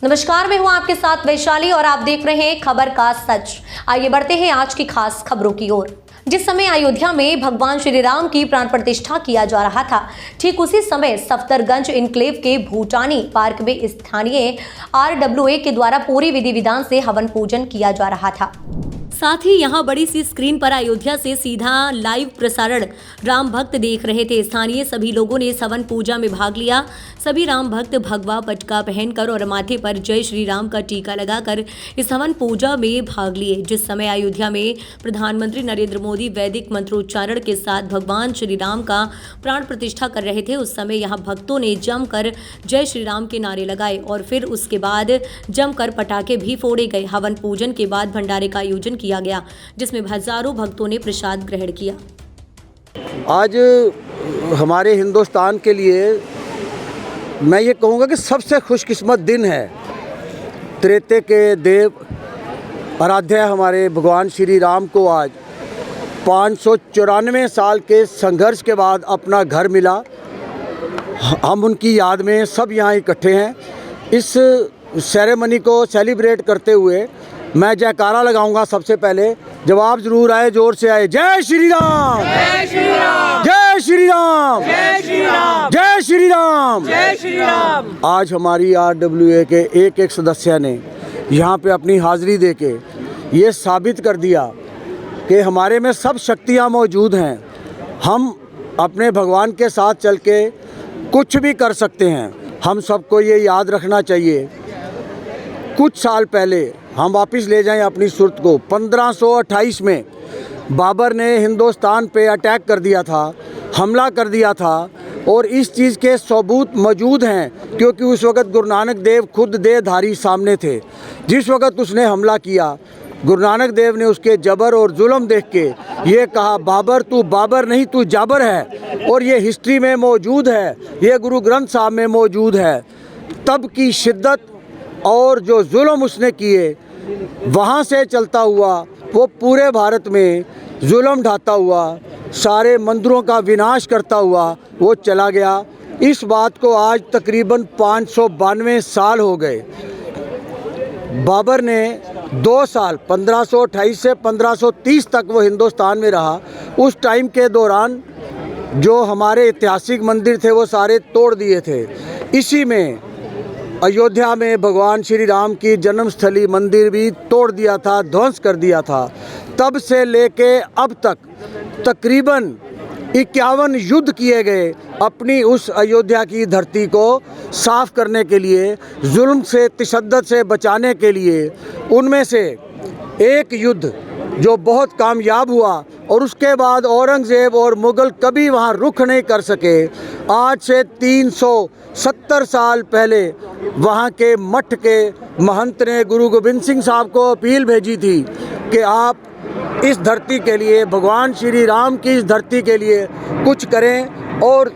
नमस्कार, मैं हूं आपके साथ वैशाली और आप देख रहे हैं खबर का सच। आइए बढ़ते हैं आज की खास खबरों की ओर। जिस समय अयोध्या में भगवान श्री राम की प्राण प्रतिष्ठा किया जा रहा था, ठीक उसी समय सफदरगंज इनक्लेव के भूटानी पार्क में स्थानीय RWA के द्वारा पूरी विधि विधान से हवन पूजन किया जा रहा था। साथ ही यहां बड़ी सी स्क्रीन पर अयोध्या से सीधा लाइव प्रसारण राम भक्त देख रहे थे। स्थानीय सभी लोगों ने इस हवन पूजा में भाग लिया। सभी राम भक्त भगवा पटका पहनकर और माथे पर जय श्री राम का टीका लगाकर इस हवन पूजा में भाग लिए। जिस समय अयोध्या में प्रधानमंत्री नरेंद्र मोदी वैदिक मंत्रोच्चारण के साथ भगवान श्री राम का प्राण प्रतिष्ठा कर रहे थे, उस समय यहाँ भक्तों ने जमकर जय श्री राम के नारे लगाए और फिर उसके बाद जमकर पटाखे भी फोड़े गए। हवन पूजन के बाद भंडारे का आयोजन किया गया, जिसमें हजारों भक्तों ने प्रसाद ग्रहण किया। आज हमारे हिंदुस्तान के लिए मैं ये कहूँगा कि सबसे खुशकिस्मत दिन है। त्रेते के देव आराध्य हमारे भगवान श्री राम को आज 594 साल के संघर्ष के बाद अपना घर मिला। हम उनकी याद में सब यहाँ इकट्ठे हैं। इस सेरेमनी को सेलिब्रेट करते हुए मैं जयकारा लगाऊंगा। सबसे पहले जवाब जरूर आए, जोर से आए। जय श्री राम, जय श्री राम, जय श्री राम, जय श्री राम, जय श्री राम, जय श्री राम। आज हमारी RWA के एक एक सदस्य ने यहाँ पे अपनी हाजिरी देके ये साबित कर दिया कि हमारे में सब शक्तियाँ मौजूद हैं। हम अपने भगवान के साथ चल के कुछ भी कर सकते हैं। हम सबको ये याद रखना चाहिए। कुछ साल पहले हम वापस ले जाएं अपनी सुर्त को, 1528 में बाबर ने हिंदुस्तान पे अटैक कर दिया था, हमला कर दिया था और इस चीज़ के सबूत मौजूद हैं क्योंकि उस वक़्त गुरु नानक देव खुद देहधारी सामने थे। जिस वक़्त उसने हमला किया, गुरु नानक देव ने उसके जबर और जुल्म देख के ये कहा, बाबर तू बाबर नहीं तू जाबर है। और ये हिस्ट्री में मौजूद है, ये गुरु ग्रंथ साहब में मौजूद है। तब की शिद्दत और जो जुल्म उसने किए, वहाँ से चलता हुआ वो पूरे भारत में जुल्म ढाता हुआ, सारे मंदिरों का विनाश करता हुआ वो चला गया। इस बात को आज तकरीबन 592 साल हो गए। बाबर ने 2 साल 1528 से 1530 तक वो हिंदुस्तान में रहा। उस टाइम के दौरान जो हमारे ऐतिहासिक मंदिर थे वो सारे तोड़ दिए थे। इसी में अयोध्या में भगवान श्री राम की जन्मस्थली मंदिर भी तोड़ दिया था, ध्वंस कर दिया था। तब से लेके अब तक तकरीबन 51 युद्ध किए गए अपनी उस अयोध्या की धरती को साफ करने के लिए, जुल्म से तशद्दुद से बचाने के लिए। उनमें से एक युद्ध जो बहुत कामयाब हुआ और उसके बाद औरंगज़ेब और मुग़ल कभी वहाँ रुख नहीं कर सके। आज से 370 साल पहले वहाँ के मठ के महंत ने गुरु गोबिंद सिंह साहब को अपील भेजी थी कि आप इस धरती के लिए, भगवान श्री राम की इस धरती के लिए कुछ करें और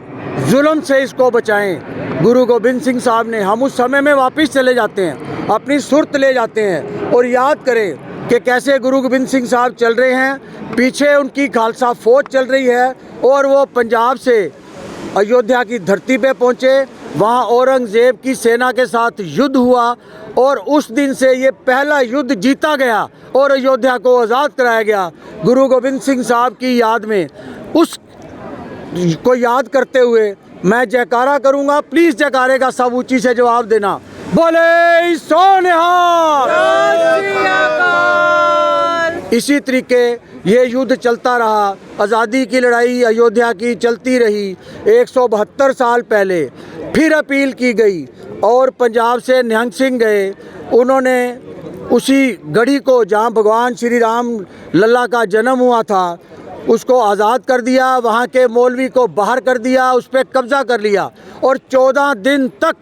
जुल्म से इसको बचाएं। गुरु गोबिंद सिंह साहब ने, हम उस समय में वापस चले जाते हैं, अपनी सुरत ले जाते हैं और याद करें कि कैसे गुरु गोबिंद सिंह साहब चल रहे हैं, पीछे उनकी खालसा फौज चल रही है और वो पंजाब से अयोध्या की धरती पे पहुँचे। वहाँ औरंगज़ेब की सेना के साथ युद्ध हुआ और उस दिन से ये पहला युद्ध जीता गया और अयोध्या को आज़ाद कराया गया। गुरु गोबिंद सिंह साहब की याद में, उस को याद करते हुए मैं जयकारा करूँगा। प्लीज़ जयकारे का सब ऊँची से जवाब देना। बोले सो निहाल। इसी तरीके ये युद्ध चलता रहा। आज़ादी की लड़ाई अयोध्या की चलती रही। 172 साल पहले फिर अपील की गई और पंजाब से निहंग सिंह गए। उन्होंने उसी गढ़ी को जहाँ भगवान श्री राम लल्ला का जन्म हुआ था उसको आज़ाद कर दिया, वहाँ के मौलवी को बाहर कर दिया, उस पर कब्ज़ा कर लिया और 14 दिन तक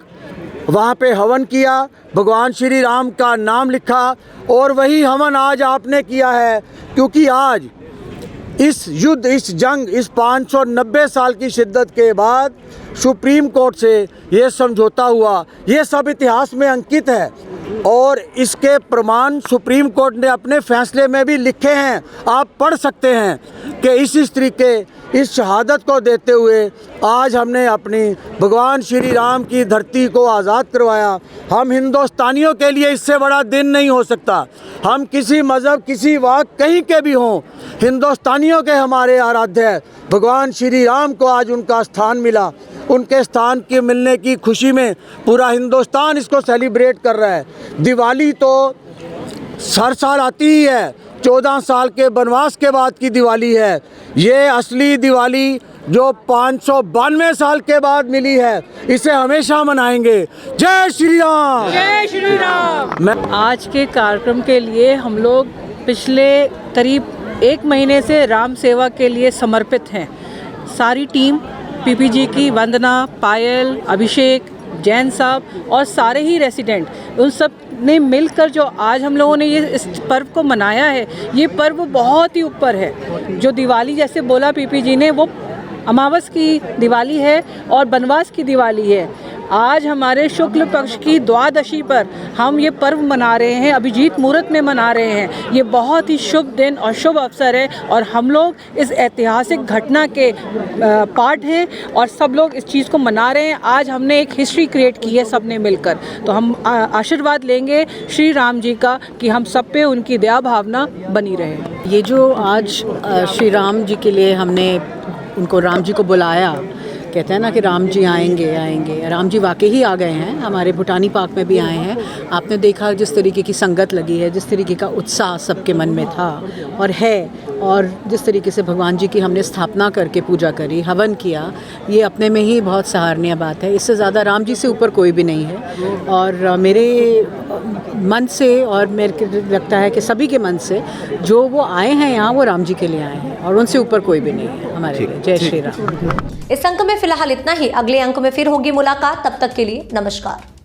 वहाँ पे हवन किया, भगवान श्री राम का नाम लिखा। और वही हवन आज आपने किया है, क्योंकि आज इस युद्ध, इस जंग, इस 590 साल की शिद्दत के बाद सुप्रीम कोर्ट से ये समझौता हुआ। ये सब इतिहास में अंकित है। और इसके प्रमाण सुप्रीम कोर्ट ने अपने फैसले में भी लिखे हैं, आप पढ़ सकते हैं कि इस तरीके इस शहादत को देते हुए आज हमने अपनी भगवान श्री राम की धरती को आज़ाद करवाया। हम हिंदुस्तानियों के लिए इससे बड़ा दिन नहीं हो सकता। हम किसी मज़हब, किसी वाक, कहीं के भी हों, हिंदुस्तानियों के हमारे आराध्य है भगवान श्री राम को आज उनका स्थान मिला। उनके स्थान के मिलने की खुशी में पूरा हिंदुस्तान इसको सेलिब्रेट कर रहा है। दिवाली तो हर साल आती ही है, 14 साल के वनवास के बाद की दिवाली है। ये असली दिवाली जो 592 साल के बाद मिली है, इसे हमेशा मनाएंगे। जय श्री राम। जय श्री राम। मैं आज के कार्यक्रम के लिए हम लोग पिछले करीब 1 महीने से राम सेवा के लिए समर्पित हैं। सारी टीम पीपीजी की, वंदना, पायल, अभिषेक, जैन साहब और सारे ही रेसिडेंट, उन सब ने मिलकर जो आज हम लोगों ने ये इस पर्व को मनाया है, ये पर्व बहुत ही ऊपर है। जो दिवाली जैसे बोला पीपीजी ने, वो अमावस की दिवाली है और बनवास की दिवाली है। आज हमारे शुक्ल पक्ष की द्वादशी पर हम ये पर्व मना रहे हैं, अभिजीत मुहूर्त में मना रहे हैं। ये बहुत ही शुभ दिन और शुभ अवसर है और हम लोग इस ऐतिहासिक घटना के पार्ट हैं और सब लोग इस चीज़ को मना रहे हैं। आज हमने एक हिस्ट्री क्रिएट की है सब ने मिलकर, तो हम आशीर्वाद लेंगे श्री राम जी का कि हम सब पे उनकी दया भावना बनी रहे। ये जो आज श्री राम जी के लिए हमने उनको, राम जी को बुलाया, कहते हैं ना कि राम जी आएंगे आएंगे, राम जी वाकई ही आ गए हैं। हमारे भूटानी पार्क में भी आए हैं। आपने देखा जिस तरीके की संगत लगी है, जिस तरीके का उत्साह सबके मन में था और है, और जिस तरीके से भगवान जी की हमने स्थापना करके पूजा करी, हवन किया, ये अपने में ही बहुत सराहनीय बात है। इससे ज़्यादा राम जी से ऊपर कोई भी नहीं है। और मेरे मन से और मेरे को लगता है कि सभी के मन से जो वो आए हैं यहाँ, वो राम जी के लिए आए हैं और उनसे ऊपर कोई भी नहीं है हमारे लिए। जय श्री राम। इस अंक में फिलहाल इतना ही। अगले अंक में फिर होगी मुलाकात। तब तक के लिए नमस्कार।